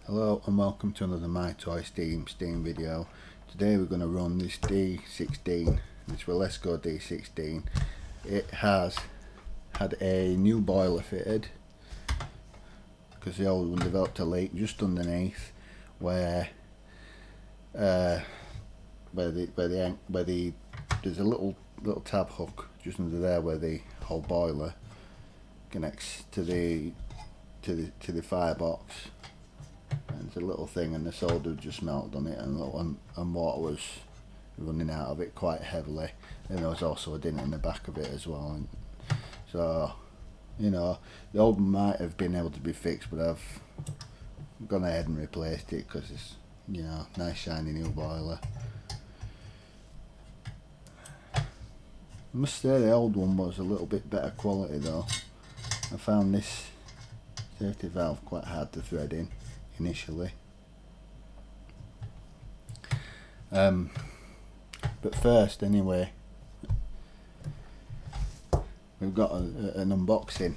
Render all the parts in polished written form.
Hello and welcome to another My Toy Steam video. Today we're going to run this D16, this Wilesco D16. It has had a new boiler fitted because the old one developed a leak just underneath where there's a little tab hook just under there where the whole boiler connects to the firebox. And it's a little thing, and the solder just melted on it, and water was running out of it quite heavily, and there was also a dent in the back of it as well. And so, you know, the old one might have been able to be fixed, but I've gone ahead and replaced it because it's, you know, nice shiny new boiler. I must say the old one was a little bit better quality though. I found this safety valve quite hard to thread in initially, but first anyway, we've got an unboxing.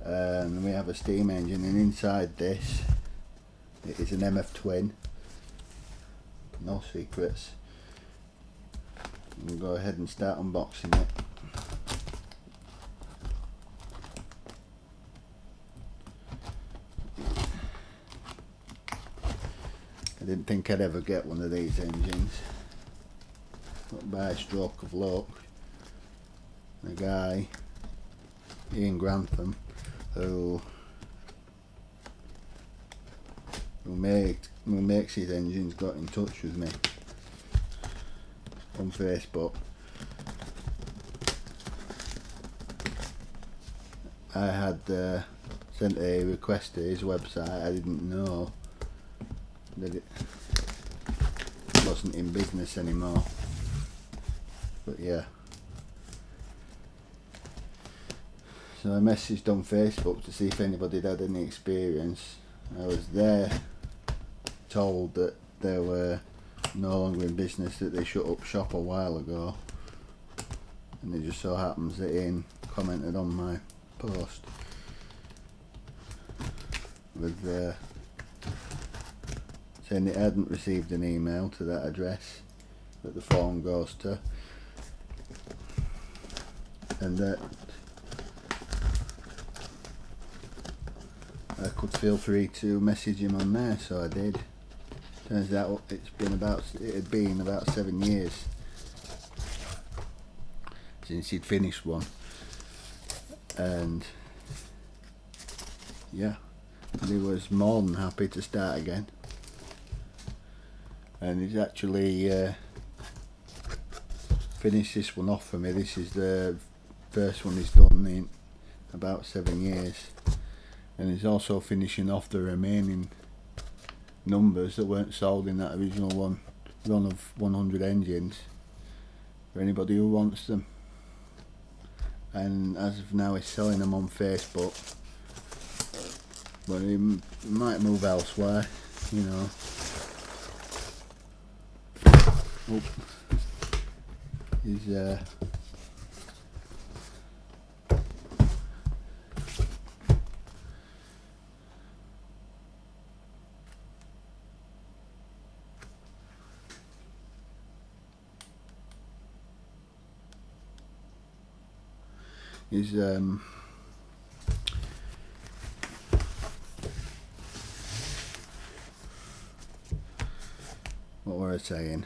And we have a steam engine, and inside this it is an MF twin, no secrets. We'll go ahead and start unboxing it. I didn't think I'd ever get one of these engines, but by a stroke of luck, the guy, Ian Grantham, who makes his engines, got in touch with me on Facebook. I had sent a request to his website. I didn't know that it wasn't in business anymore, but yeah. So I messaged on Facebook to see if anybody had any experience. I was there told that they were no longer in business, that they shut up shop a while ago, and it just so happens that Ian commented on my post with saying it hadn't received an email to that address that the phone goes to, and that I could feel free to message him on there, so I did. Turns out it had been about 7 years since he'd finished one, and yeah, he was more than happy to start again. And he's actually finished this one off for me. This is the first one he's done in about 7 years, and he's also finishing off the remaining numbers that weren't sold in that original run of 100 engines for anybody who wants them. And as of now, he's selling them on Facebook, but he might move elsewhere, you know. Oh. He's what were I saying?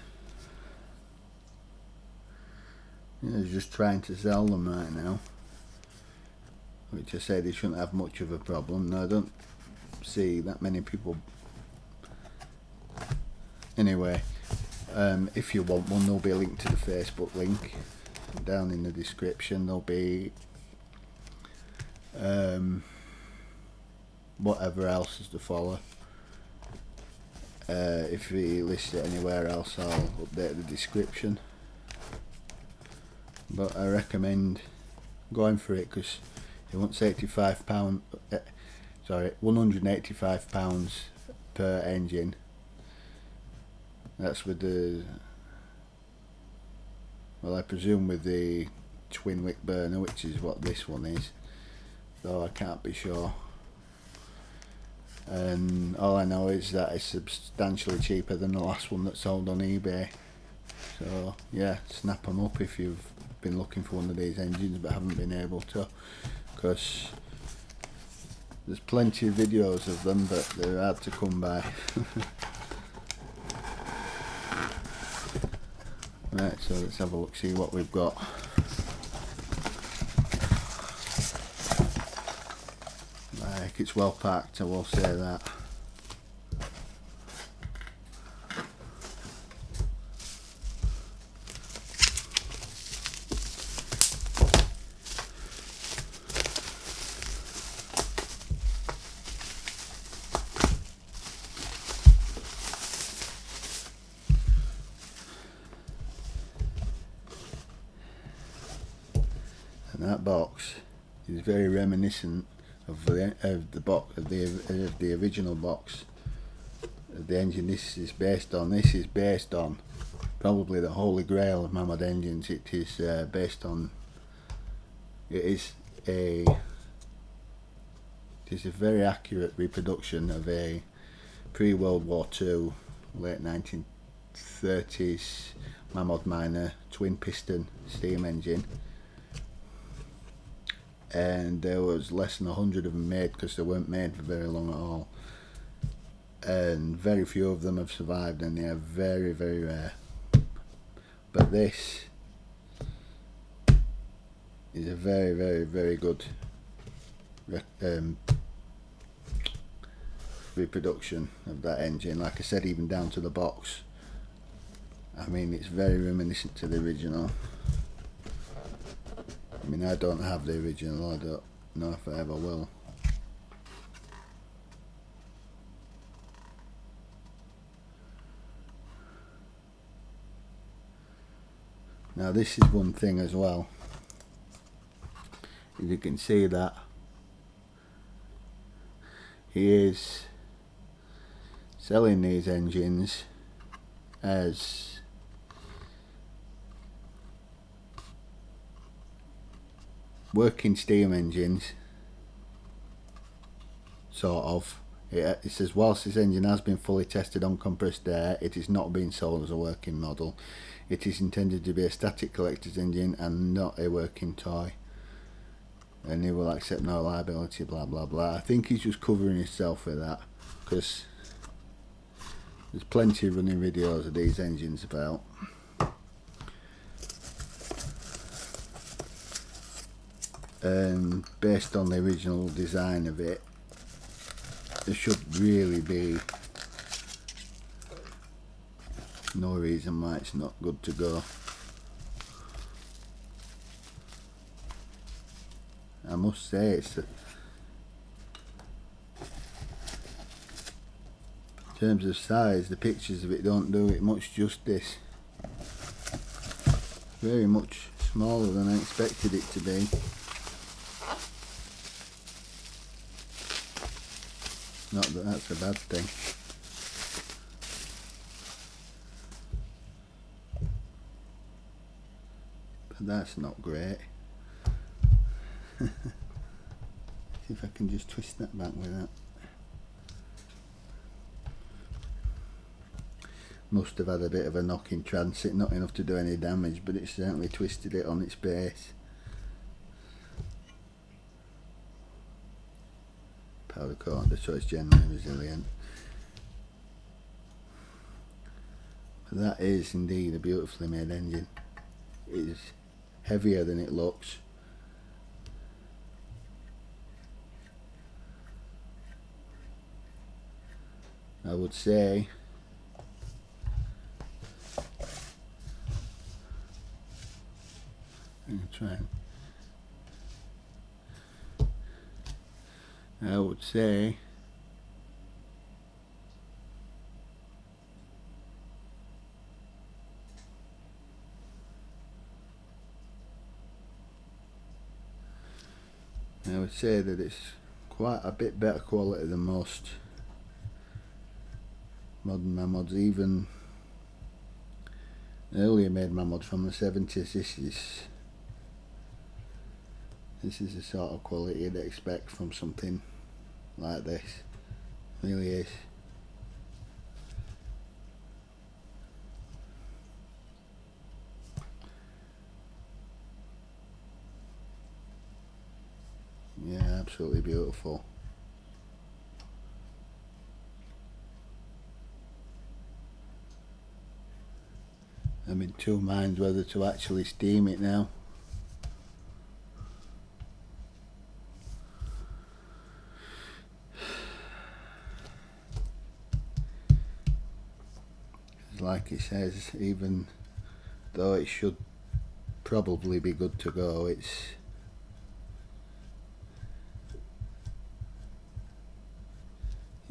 Yeah, he's just trying to sell them right now, which I said he shouldn't have much of a problem. No, I don't see that many people. Anyway, if you want one, there'll be a link to the Facebook link down in the description. There'll be whatever else is to follow. If we list it anywhere else, I'll update the description, but I recommend going for it because it wants £185 per engine. That's with the, well, I presume with the twin wick burner, which is what this one is, though I can't be sure. And all I know is that it's substantially cheaper than the last one that sold on eBay. So yeah, snap them up if you've been looking for one of these engines but haven't been able to, because there's plenty of videos of them but they're hard to come by. Right, so let's have a look, see what we've got. Like, it's well packed, I will say that. And that box is very reminiscent of the original box of the engine this is based on. This is based on probably the holy grail of Mammoth engines. It is based on. It is a very accurate reproduction of a pre-World War II, late 1930s Mammoth Minor twin piston steam engine. And there was less than 100 of them made because they weren't made for very long at all, and very few of them have survived, and they are very, very rare. But this is a very, very, very good reproduction of that engine. Like I said, even down to the box. I mean, it's very reminiscent to the original. I mean, I don't have the original, I don't know if I ever will. Now this is one thing as well. If you can see that he is selling these engines as working steam engines, sort of. It says, whilst this engine has been fully tested on compressed air, it is not being sold as a working model. It is intended to be a static collector's engine and not a working toy, and he will accept no liability, blah blah blah. I think he's just covering himself with that, because there's plenty of running videos of these engines about. And based on the original design of it, there should really be no reason why it's not good to go. I must say, it's in terms of size, the pictures of it don't do it much justice. Very much smaller than I expected it to be. Not that that's a bad thing. But that's not great. See if I can just twist that back with that. Must have had a bit of a knock in transit, not enough to do any damage, but it certainly twisted it on its base. Powder coated, so it's generally resilient. But that is indeed a beautifully made engine. It is heavier than it looks. I would say I would say that it's quite a bit better quality than most modern Mammoths, even earlier made Mammoths from the 70s. This is This is the sort of quality you'd expect from something like this. It really is. Yeah, absolutely beautiful. I'm in two minds whether to actually steam it now. Like it says, even though it should probably be good to go, it's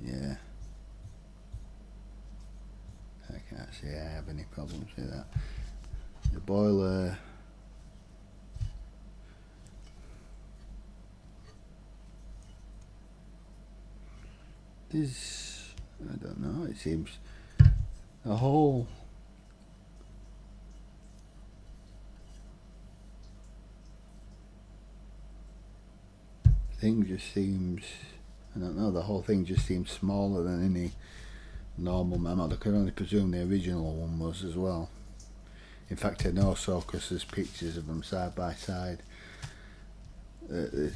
yeah, I can't say I have any problems with that. The boiler is, I don't know, it seems the whole thing just seems, I don't know, the whole thing just seems smaller than any normal mammoth. I can only presume the original one was as well. In fact, I know so because there's pictures of them side by side. The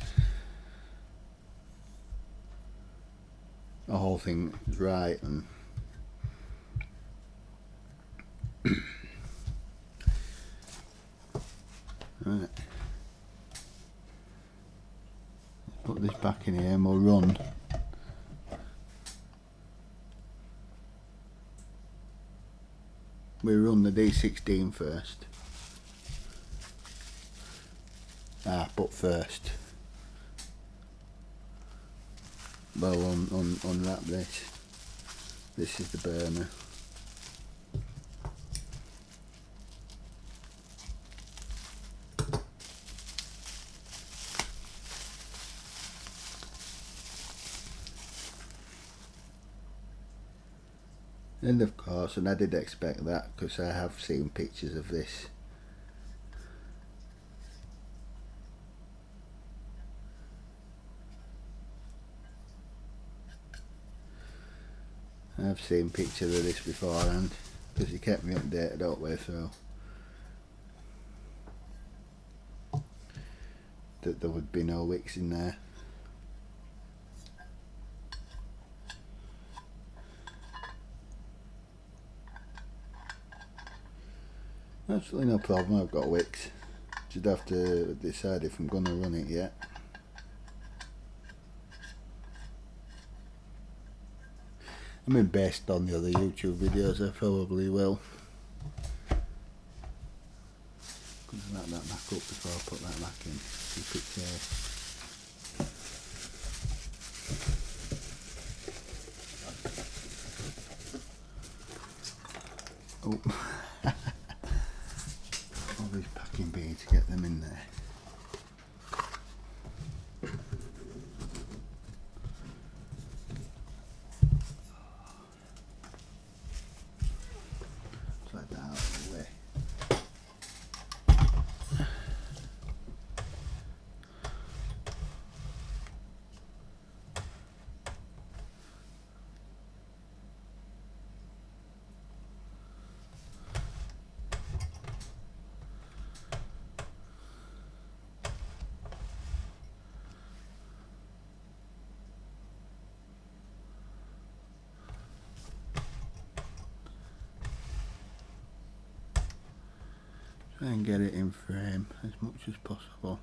whole thing is right, and right. Put this back in here and we'll run. We run the D16 first. But first. Well, unwrap this. This is the burner. And of course, and I did expect that because I have seen pictures of this. I've seen pictures of this beforehand because he kept me updated all the way through. That there would be no wicks in there. Absolutely no problem, I've got wicks. Just have to decide if I'm going to run it yet. I mean, based on the other YouTube videos, I probably will. Gonna wrap that back up before I put that back in. Keep it safe. Oh. All these packing beads, get them in there. Slide that out of the way. Try and get it in frame as much as possible.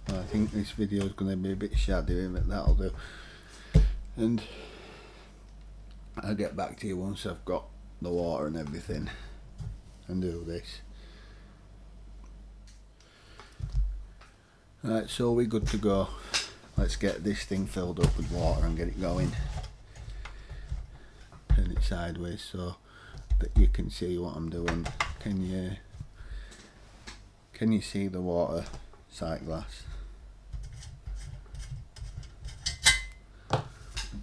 Well, I think this video is going to be a bit shadowy, but that'll do. And I'll get back to you once I've got the water and everything and do this. Right, so we're good to go. Let's get this thing filled up with water and get it going. Turn it sideways so that you can see what I'm doing. Can you see the water sight glass?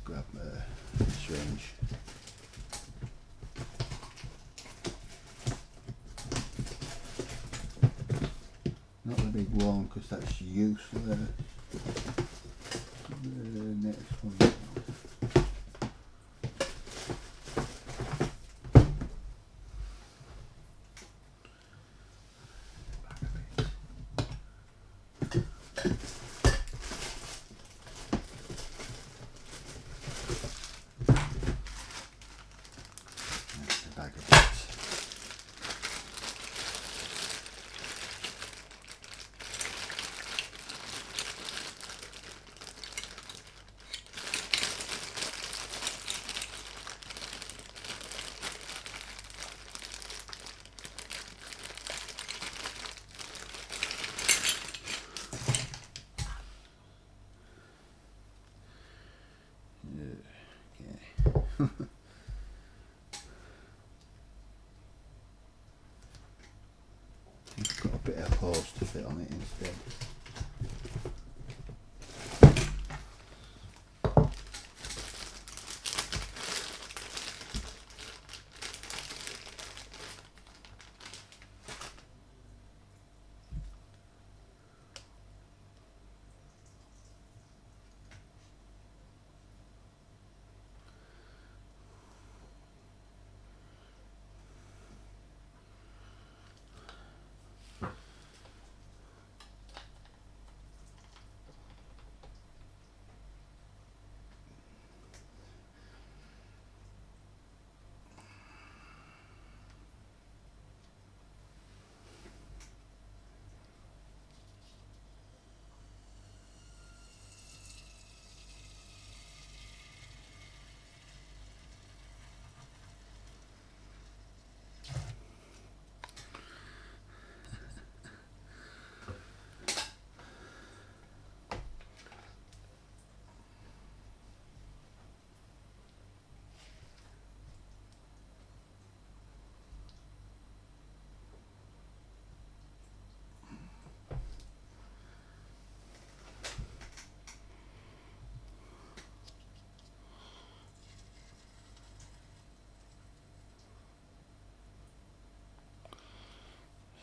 Grab a syringe. one because that's useless. The next one. It's got a bit of hose to fit on it instead.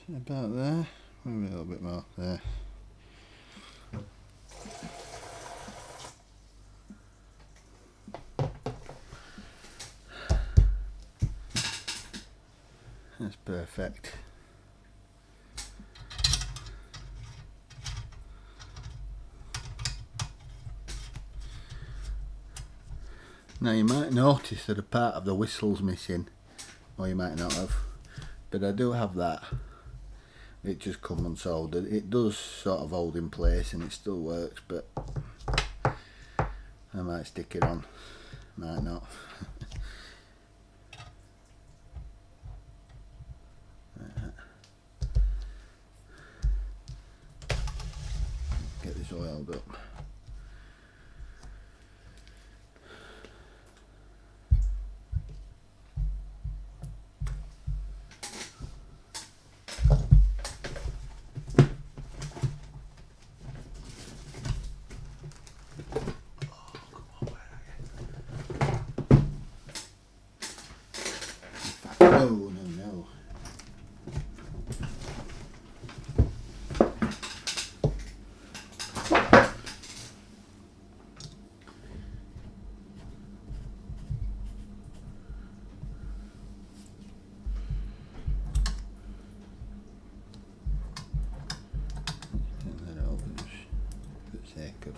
About there, maybe a little bit more there. That's perfect. Now you might notice that a part of the whistle's missing, or you might not have, but I do have that. It just come unsoldered. It does sort of hold in place and it still works, but I might stick it on, might not. Get this oiled up. No, no, no. Turn that over just for the sake of.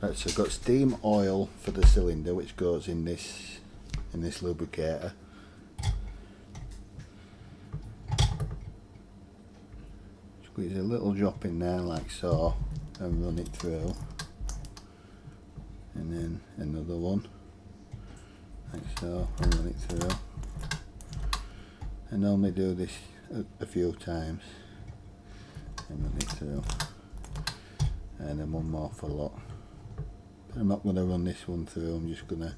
Right, so I've got steam oil for the cylinder, which goes in this lubricator. Squeeze a little drop in there like so and run it through, and then another one like so and run it through. I normally do this a few times and run it through, and then one more for luck. But I'm not going to run this one through, I'm just going to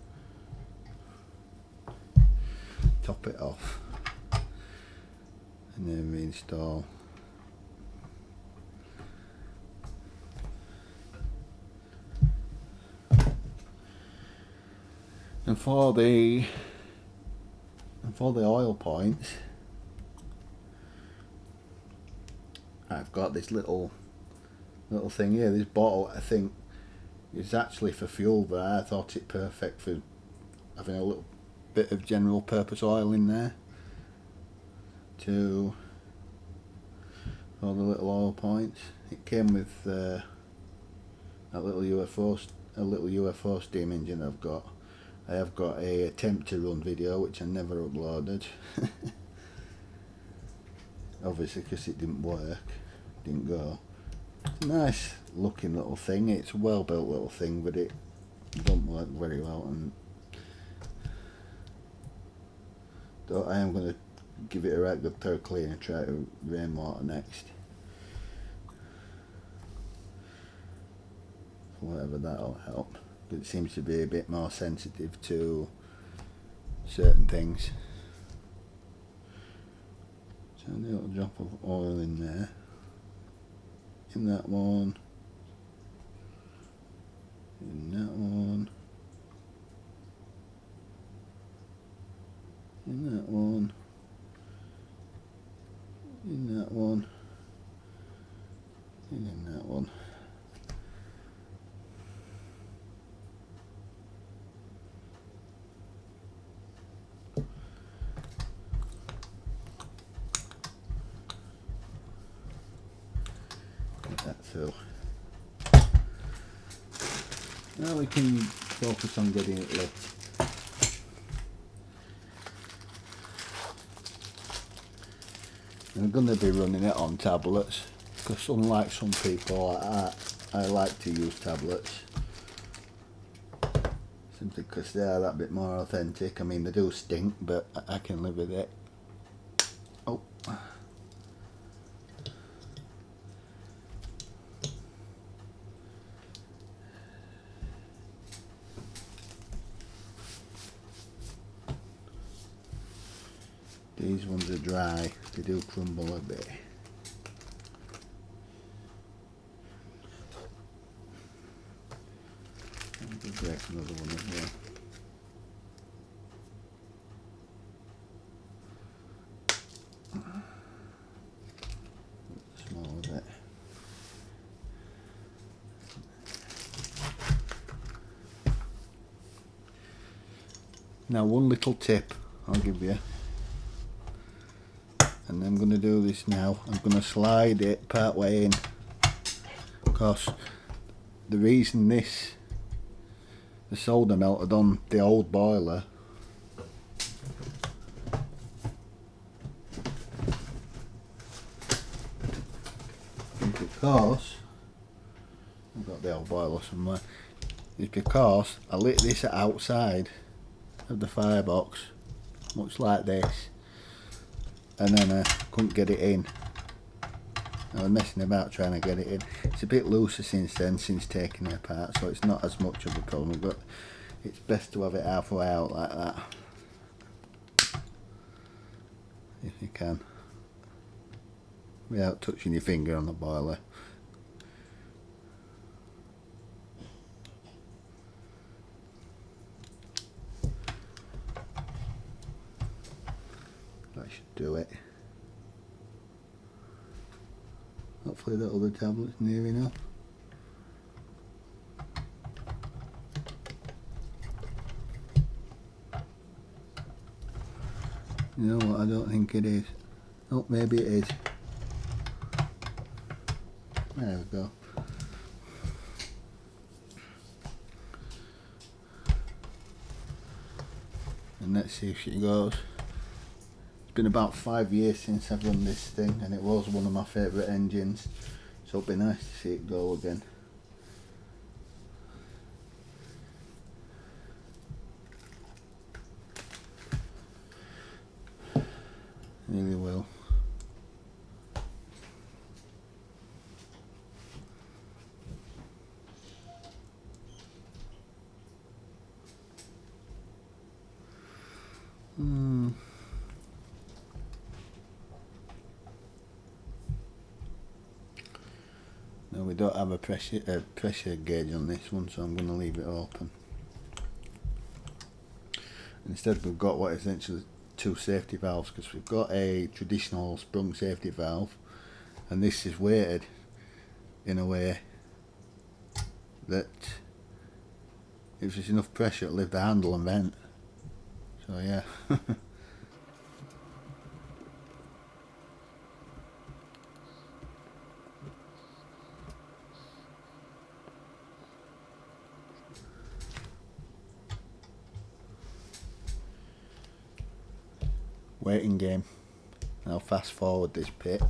top it off and then reinstall. And for the oil points, I've got this little thing here. This bottle, I think, is actually for fuel, but I thought it perfect for having a little bit of general purpose oil in there to all the little oil points. It came with a little UFO steam engine I've got. I have got a attempt to run video which I never uploaded. Obviously because it didn't work, didn't go. It's a nice looking little thing. It's a well built little thing, but it don't work very well, and I am going to give it a right good thorough clean and try to rainwater next. Whatever, that'll help. But it seems to be a bit more sensitive to certain things. So a little drop of oil in there. In that one. In that one. In that one. In that one. And in that one. That through. Now we can focus on getting it lit. I'm going to be running it on tablets because unlike some people, I like to use tablets simply because they are that bit more authentic. I mean, they do stink, but I can live with it. Oh. These ones are dry, they do crumble a bit. I'll break another one as well. Small a bit. Now one little tip I'll give you. And I'm going to do this now. I'm going to slide it part way in, because the reason the solder melted on the old boiler is because I've got the old boiler somewhere. Is because I lit this outside of the firebox, much like this. And then I couldn't get it in. I was messing about trying to get it in. It's a bit looser since then, since taking it apart, so it's not as much of a problem, but it's best to have it halfway out like that. If you can. Without touching your finger on the boiler. That should do it. Hopefully that other tablet's near enough. You know what, I don't think it is. Oh, maybe it is. There we go. And let's see if she goes. It's been about 5 years since I've run this thing, and it was one of my favourite engines, so it'll be nice to see it go again. Really will. No, we don't have a pressure gauge on this one, so I'm going to leave it open. Instead we've got what is essentially two safety valves, because we've got a traditional sprung safety valve and this is weighted in a way that if there's enough pressure it'll lift the handle and vent. So yeah. Waiting game. I'll fast forward this bit.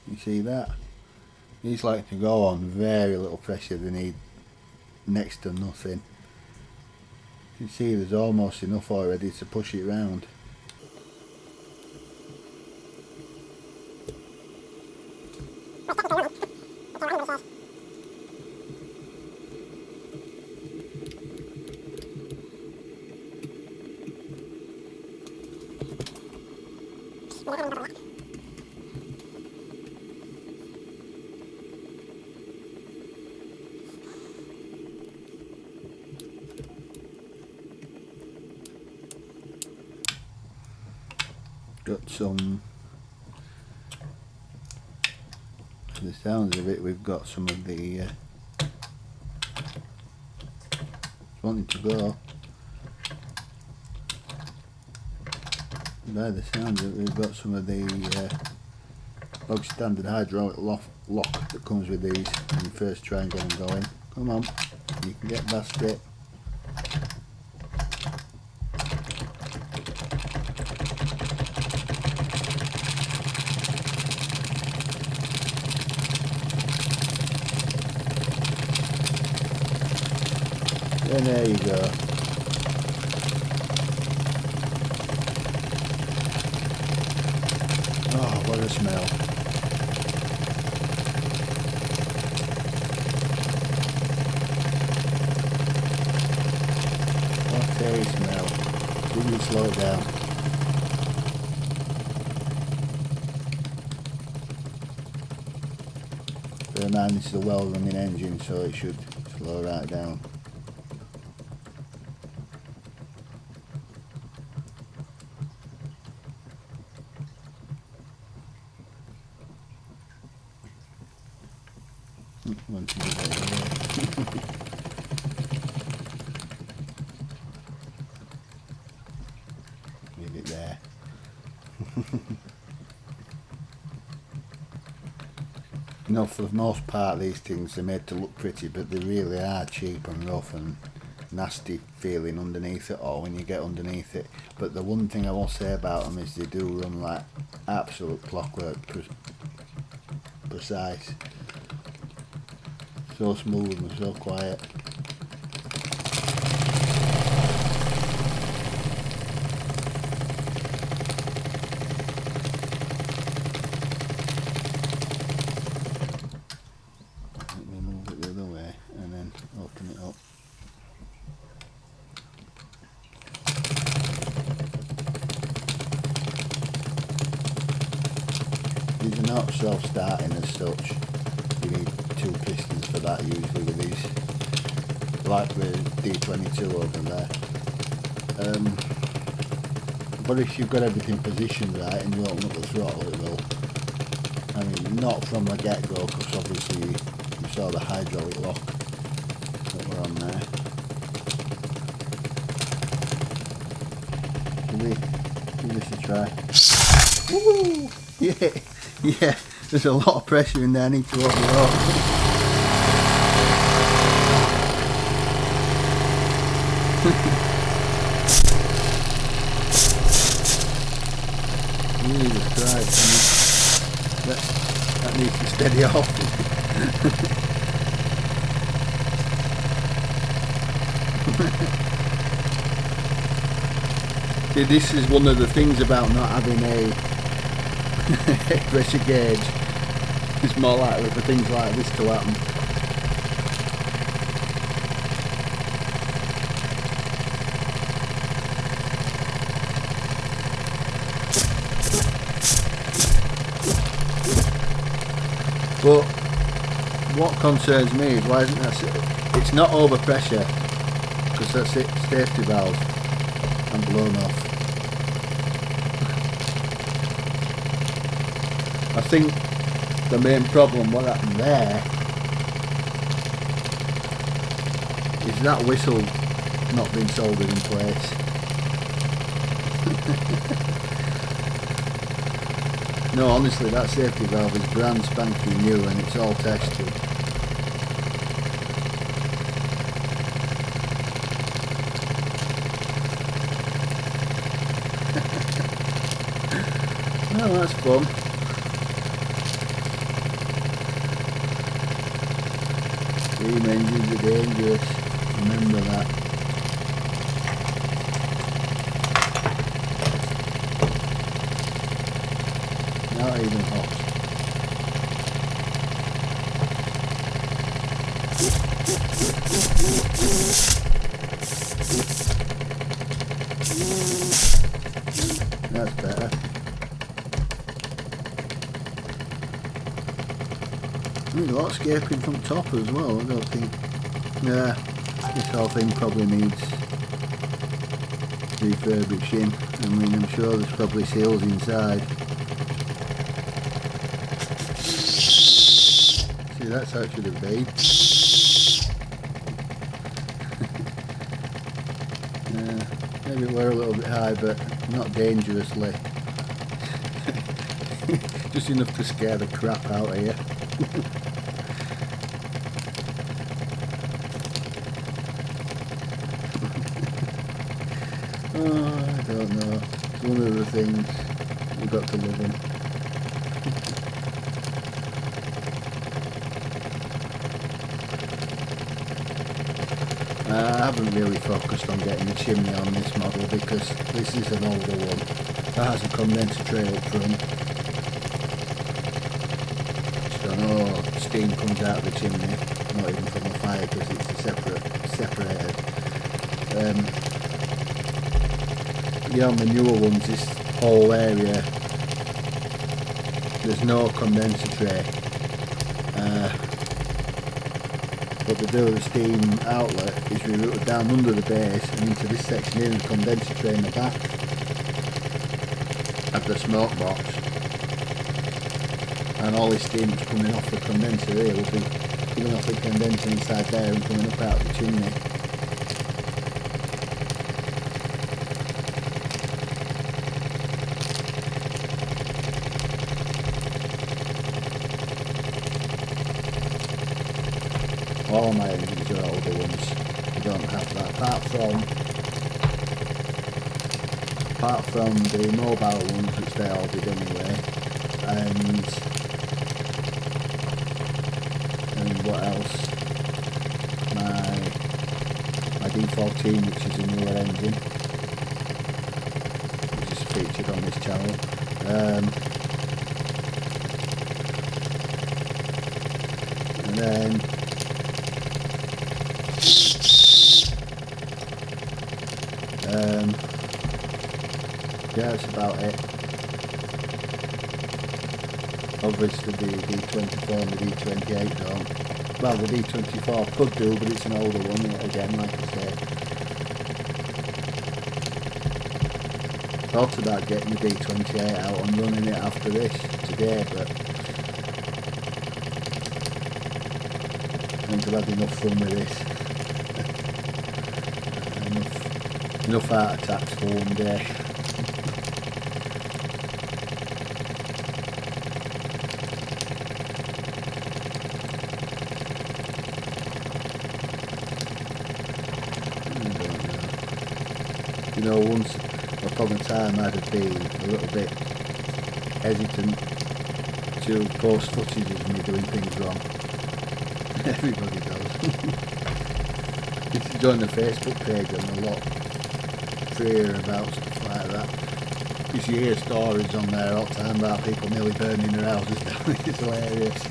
You see that? These like to go on very little pressure, they need next to nothing. You can see there's almost enough already to push it round. Got some, to the sounds of it, we've got some of the wanting to go. By the sounds of it, we've got some of the bog standard hydraulic lock that comes with these when you first try and get them going. Come on, you can get past it. And there you go. Oh, what a smell. What a smell. Didn't you slow it down? Bear in mind this is a well running engine, so it should slow right down. Leave it there. You know, for the most part these things are made to look pretty, but they really are cheap and rough and nasty feeling underneath it all when you get underneath it. But the one thing I will say about them is they do run like absolute clockwork, precise. So smooth and so quiet. Let me move it the other way and then open it up. These are not self-starting as such. You need 2 pistons for that usually with these, like the D22 over there. But if you've got everything positioned right and you open up the throttle, it will. I mean, not from the get-go, because obviously you saw the hydraulic lock that were on there. Give this a try. Woo! Yeah, yeah. There's a lot of pressure in there. I need to open it up. Jesus Christ. That needs to steady off. See, this is one of the things about not having a pressure gauge. It's more likely for things like this to happen. But what concerns me is why isn't that? It's not over pressure, because that's it. Safety valve and blown off. I think the main problem what happened there is that whistle not been soldered in place. No, honestly, that safety valve is brand spanking new and it's all tested. Well, that's fun. Steam engines are dangerous, remember that. Not even hot. That's better. A lot escaping from top as well. I don't think. Yeah, this whole thing probably needs refurbishing. I mean, I'm sure there's probably seals inside. See, that's how it should have been. Maybe we're a little bit high, but not dangerously. Just enough to scare the crap out of you. Oh, I don't know. It's one of the things we've got to live in. I haven't really focused on getting the chimney on this model because this is an older one. It has a condenser tray up front. So no steam comes out of the chimney, not even from the fire because it's separated. Yeah, on the newer ones, this whole area, there's no condenser tray. What they do with the steam outlet is reroute it down under the base and into this section here, and the condenser tray in the back of the smoke box. And all this steam that's coming off the condenser here will be coming off the condenser inside there and coming up out of the chimney. All my engines are older ones. You don't have that. Apart from the mobile ones, which they all did anyway. And what else? My D14, which is a newer engine, which is featured on this channel. And then yeah, that's about it. Obviously the D24 and the D28 don't. Well, the D24 could do, but it's an older one, again, like I said. Thought about getting the D28 out and running it after this today, but I think I've had enough fun with this. enough heart attacks for one day. You know, once upon a time I'd have been a little bit hesitant to post footage of me doing things wrong. Everybody does. If you join the Facebook page, I'm a lot freer about stuff like that. Because you hear stories on there all the time about people nearly burning their houses down. It's hilarious.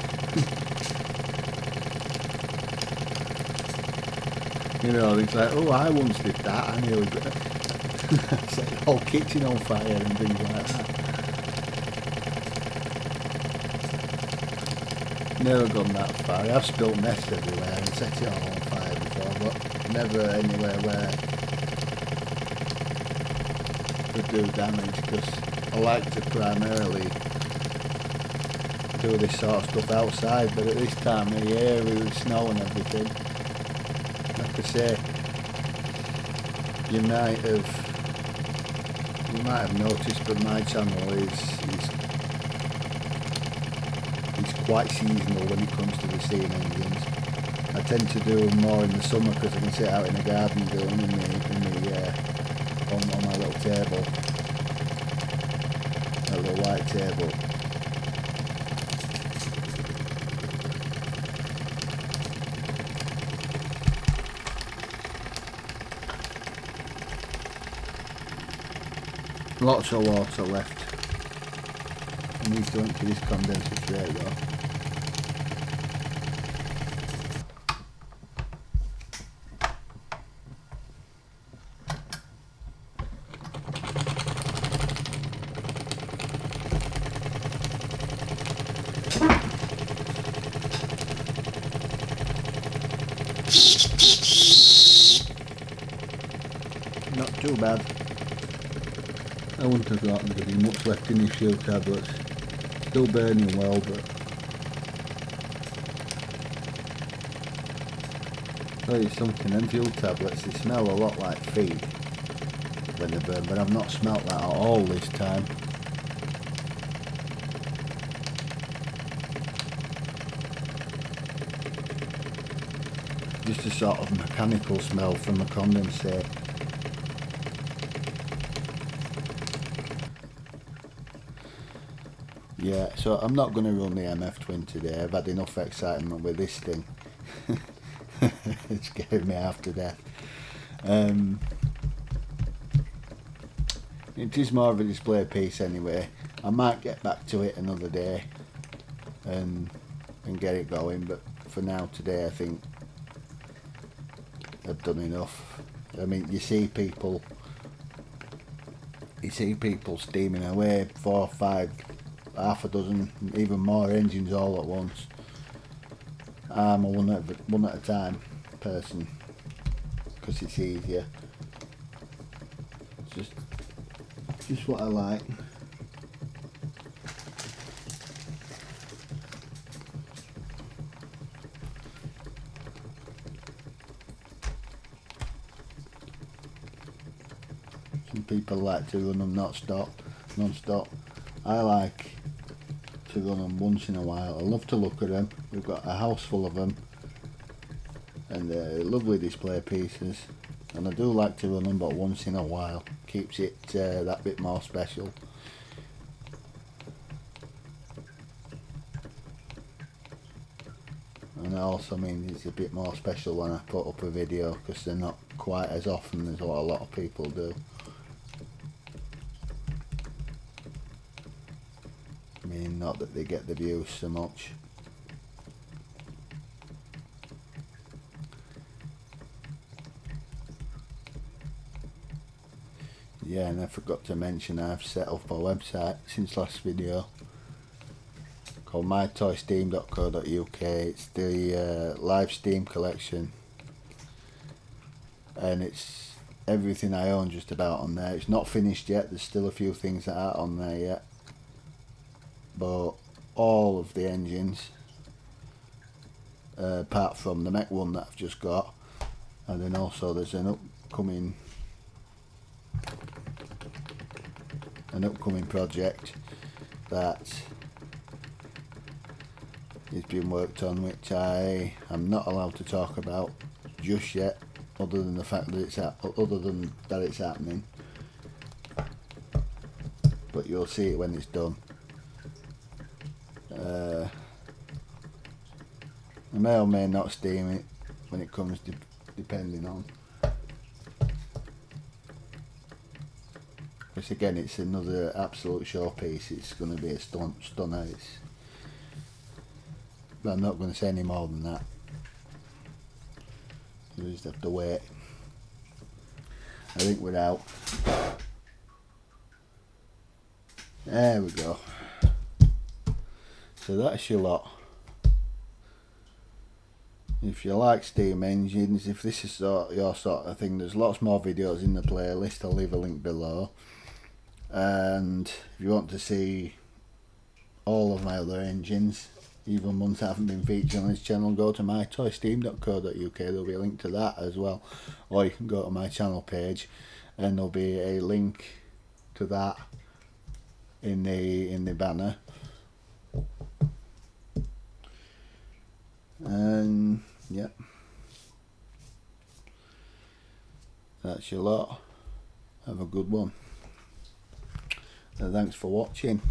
You know, it's like, oh, I once did that, I nearly set the whole kitchen on fire and things like that. Never gone that far. I've spilled mess everywhere and set it all on fire before, but never anywhere where to do damage, because I like to primarily do this sort of stuff outside, but at this time of year with snow and everything, like I say, you might have noticed, but my channel is quite seasonal when it comes to the steam engines. I tend to do them more in the summer because I can sit out in the garden doing them on my little table, a little white table. Lots of water left. I need to empty this condenser tray though. Not too bad. I wouldn't have thought there'd be much left in these fuel tablets. Still burning well, but I'll tell you something, them fuel tablets, they smell a lot like feet when they burn, but I've not smelt that at all this time. Just a sort of mechanical smell from the condensate. Yeah, so I'm not going to run the MF Twin today. I've had enough excitement with this thing. It's scared me half to death. It is more of a display piece anyway. I might get back to it another day and get it going, but for now today I think I've done enough. I mean, you see people steaming away 4 or 5, half a dozen, even more engines all at once. I'm a one at a time person because it's easier. It's just what I like. Some people like to run them non-stop. I like to run them once in a while. I love to look at them. We've got a house full of them, and they're lovely display pieces. And I do like to run them, but once in a while keeps it that bit more special. And it also means it's a bit more special when I put up a video, because they're not quite as often as what a lot of people do. I mean, not that they get the views so much. Yeah, and I forgot to mention I've set up a website since last video called mytoysteam.co.uk. It's the live Steam collection, and it's everything I own just about on there. It's not finished yet, there's still a few things that aren't on there yet, but all of the engines apart from the mech one that I've just got, and then also there's an upcoming project that is being worked on, which I am not allowed to talk about just yet, other than the fact that it's happening. But you'll see it when it's done. I may or may not steam it when it comes, depending on. Because again, it's another absolute showpiece. It's going to be a stunner. But I'm not going to say any more than that. You just have to wait. I think we're out. There we go. So that's your lot. if you like steam engines, if this is your sort of thing, there's lots more videos in the playlist. I'll leave a link below. And if you want to see all of my other engines, even ones that haven't been featured on this channel, go to mytoysteam.co.uk. There'll be a link to that as well, or you can go to my channel page and there'll be a link to that in the banner. And yeah, that's your lot. Have a good one, and thanks for watching.